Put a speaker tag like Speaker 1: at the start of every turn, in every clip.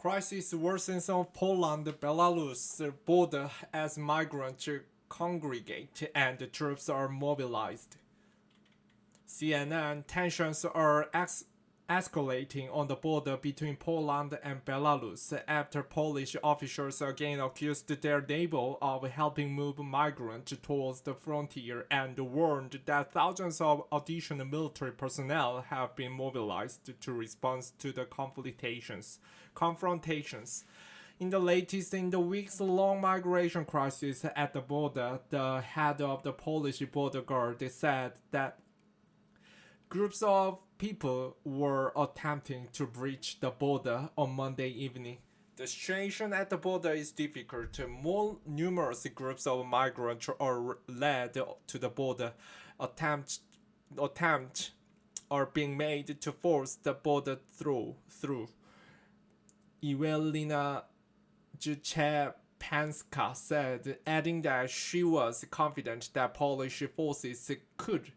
Speaker 1: Crisis worsens on Poland-Belarus border as migrants congregate and troops are mobilized. CNN tensions are escalating on the border between Poland and Belarus after Polish officials again accused their neighbor of helping move migrants towards the frontier and warned that thousands of additional military personnel have been mobilized to respond to the confrontations. In the weeks-long migration crisis at the border, the head of the Polish border guard said that groups of people were attempting to breach the border on Monday evening. The situation at the border is difficult. More numerous groups of migrants are led to the border. Attempts are being made to force the border through. Evelina Juchepanska said, adding that she was confident that Polish forces could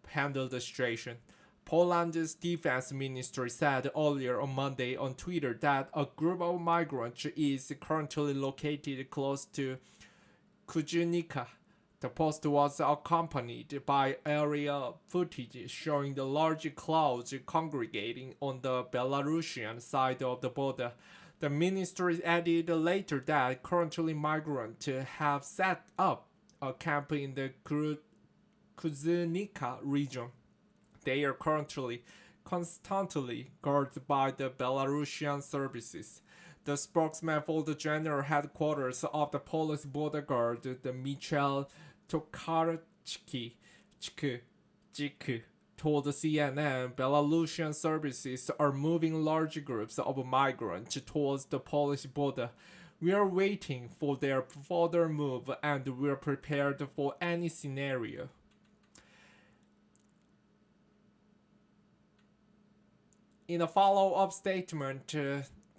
Speaker 1: handle the situation. Poland's defense ministry said earlier on Monday on Twitter that a group of migrants is currently located close to Kujunica. The post was accompanied by aerial footage showing the large crowds congregating on the Belarusian side of the border. The ministry added later that currently migrants have set up a camp in the Kuzunica region. They are currently constantly guarded by the Belarusian services. The spokesman for the general headquarters of the Polish border guard, the Michal Tokarczyk, told CNN Belarusian services are moving large groups of migrants towards the Polish border. We are waiting for their further move and we are prepared for any scenario. In a follow-up statement,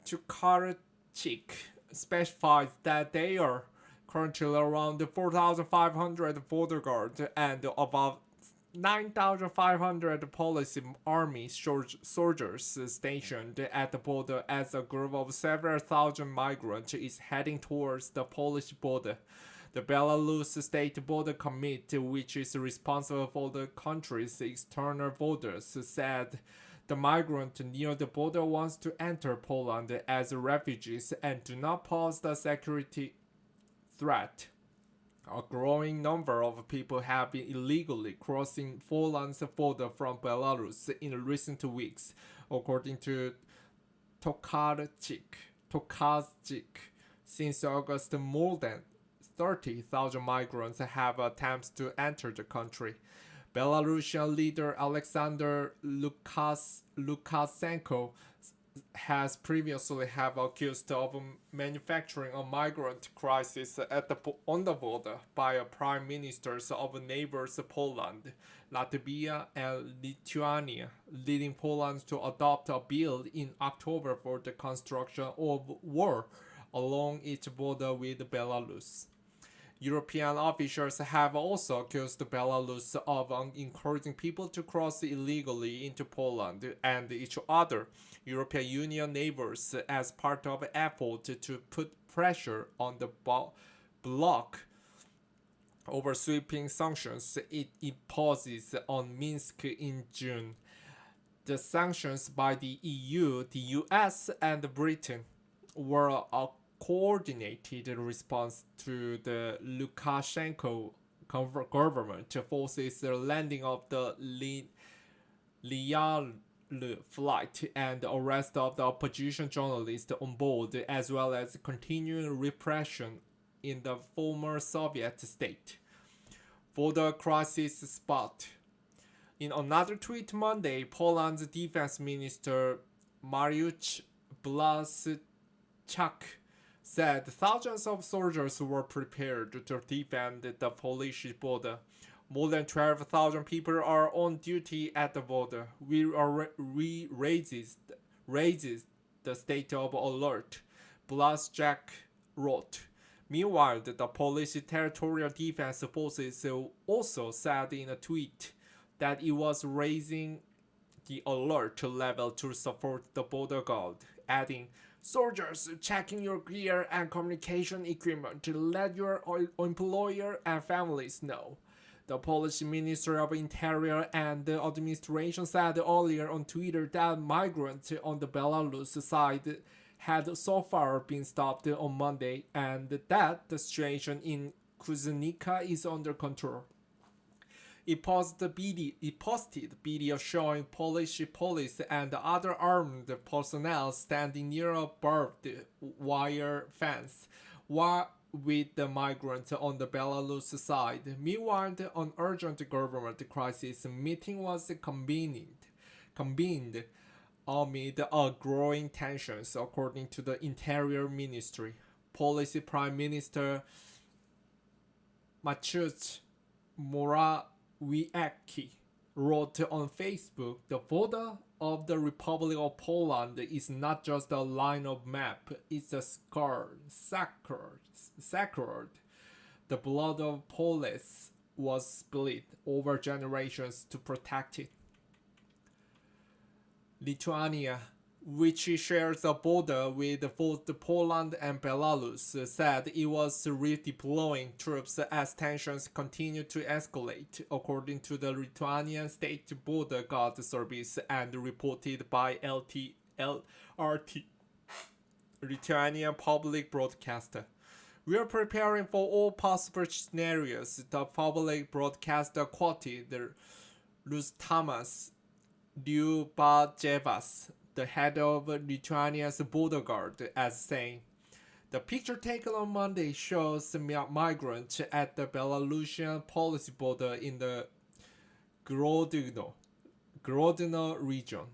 Speaker 1: Tokarczyk specifies that they are currently around 4,500 border guards and about 9,500 Polish army soldiers stationed at the border as a group of several thousand migrants is heading towards the Polish border. The Belarus State Border Committee, which is responsible for the country's external borders, said the migrants near the border wants to enter Poland as refugees and do not pose a security threat. A growing number of people have been illegally crossing Poland's border from Belarus in recent weeks, according to Tokarczyk. Since August, more than 30,000 migrants have attempted to enter the country. Belarusian leader Alexander Lukashenko has previously have accused of manufacturing a migrant crisis on the border by prime ministers of neighbors Poland, Latvia, and Lithuania, leading Poland to adopt a bill in October for the construction of wall along its border with Belarus. European officials have also accused Belarus of encouraging people to cross illegally into Poland and each other European Union neighbors as part of an effort to put pressure on the bloc over sweeping sanctions it imposes on Minsk in June. The sanctions by the EU, the US, and Britain were a coordinated response to the Lukashenko government forces the landing of the Lial flight and arrest of the opposition journalists on board, as well as continuing repression in the former Soviet state. For the crisis spot. In another tweet Monday, Poland's defense minister Mariusz Blaszczak said thousands of soldiers were prepared to defend the Polish border. More than 12,000 people are on duty at the border. We raises the state of alert, Blaszczak wrote. Meanwhile, the Polish Territorial Defense Forces also said in a tweet that it was raising the alert level to support the border guard adding, "Soldiers, checking your gear and communication equipment to let your employer and families know." The Polish Ministry of Interior and the administration said earlier on Twitter that migrants on the Belarus side had so far been stopped on Monday and that the situation in Kuzynica is under control. It posted video showing Polish police and other armed personnel standing near a barbed wire fence with the migrants on the Belarus side. Meanwhile, an urgent government crisis meeting was convened amid growing tensions, according to the Interior Ministry. Polish Prime Minister Maciej Morawiecki wrote on Facebook, "The border of the Republic of Poland is not just a line of map, it's a scar, sacred. The blood of Poles was spilled over generations to protect it." Lithuania, which shares a border with both Poland and Belarus, said it was redeploying troops as tensions continue to escalate, according to the Lithuanian State Border Guard Service and reported by RT, Lithuanian public broadcaster. "We are preparing for all possible scenarios," the public broadcaster quoted Rustamas Liubajevas, the head of Lithuania's border guard, as saying. The picture taken on Monday shows migrants at the Belarusian Polish border in the Grodno region.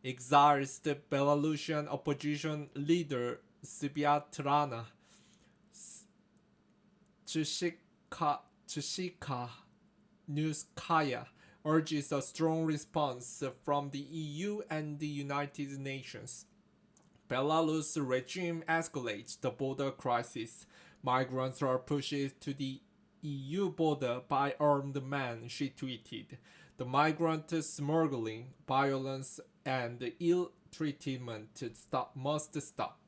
Speaker 1: Exiled Belarusian opposition leader Sviatlana Tsikhanouskaya urges a strong response from the EU and the United Nations. Belarus regime escalates the border crisis. Migrants are pushed to the EU border by armed men, she tweeted. The migrant smuggling, violence, and ill treatment must stop.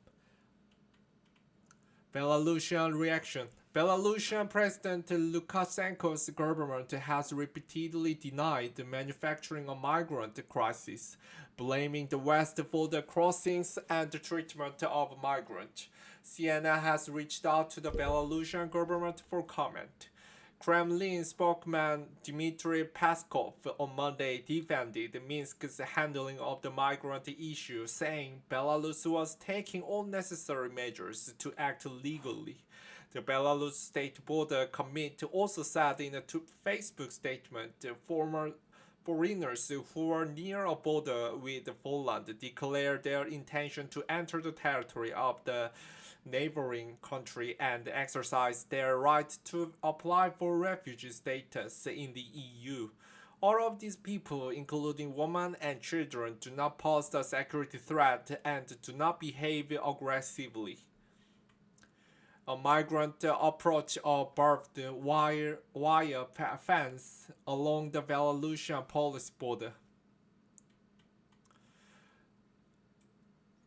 Speaker 1: Belarusian reaction. Belarusian President Lukashenko's government has repeatedly denied the manufacturing of migrant crisis, blaming the West for the crossings and the treatment of migrants. CNN has reached out to the Belarusian government for comment. Kremlin spokesman Dmitry Peskov on Monday defended Minsk's handling of the migrant issue, saying Belarus was taking all necessary measures to act legally. The Belarus State Border Committee also said in a Facebook statement, former foreigners who are near a border with Poland declared their intention to enter the territory of the neighboring country and exercise their right to apply for refugee status in the EU. All of these people, including women and children, do not pose a security threat and do not behave aggressively. A migrant approached a barbed wire fence along the Belarusian-Polish border.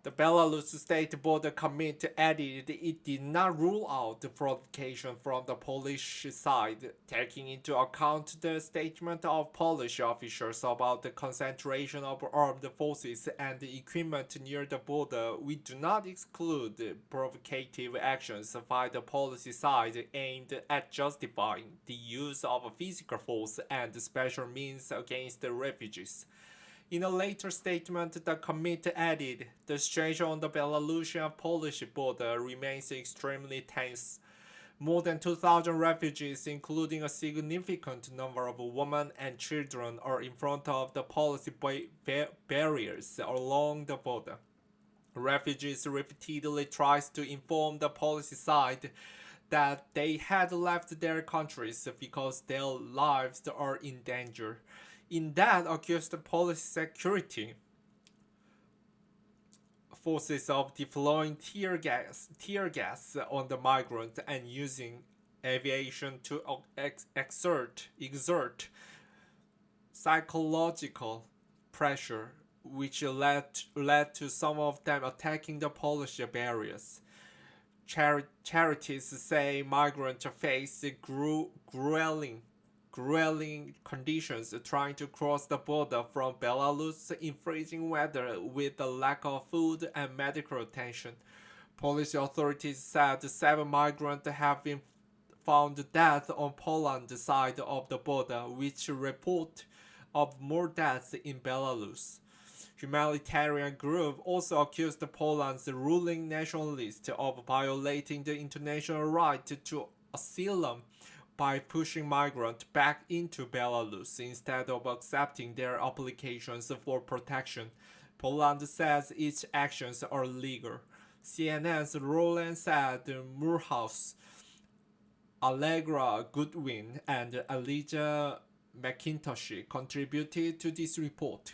Speaker 1: The Belarus State Border Committee added it did not rule out provocation from the Polish side, taking into account the statement of Polish officials about the concentration of armed forces and equipment near the border. We do not exclude provocative actions by the policy side aimed at justifying the use of physical force and special means against the refugees. In a later statement, the committee added, the situation on the Belarusian-Polish border remains extremely tense. More than 2,000 refugees, including a significant number of women and children, are in front of the policy barriers along the border. Refugees repeatedly tried to inform the policy side that they had left their countries because their lives are in danger. In that, accused the Polish security forces of deploying tear gas on the migrants and using aviation to exert psychological pressure which led to some of them attacking the Polish barriers. Charities say migrants face grueling conditions trying to cross the border from Belarus in freezing weather with a lack of food and medical attention. Polish authorities said 7 migrants have been found dead on Poland's side of the border, which report of more deaths in Belarus. Humanitarian group also accused Poland's ruling nationalists of violating the international right to asylum by pushing migrants back into Belarus instead of accepting their applications for protection. Poland says its actions are legal. CNN's Roland said Moorhouse, Allegra Goodwin, and Elijah McIntosh contributed to this report.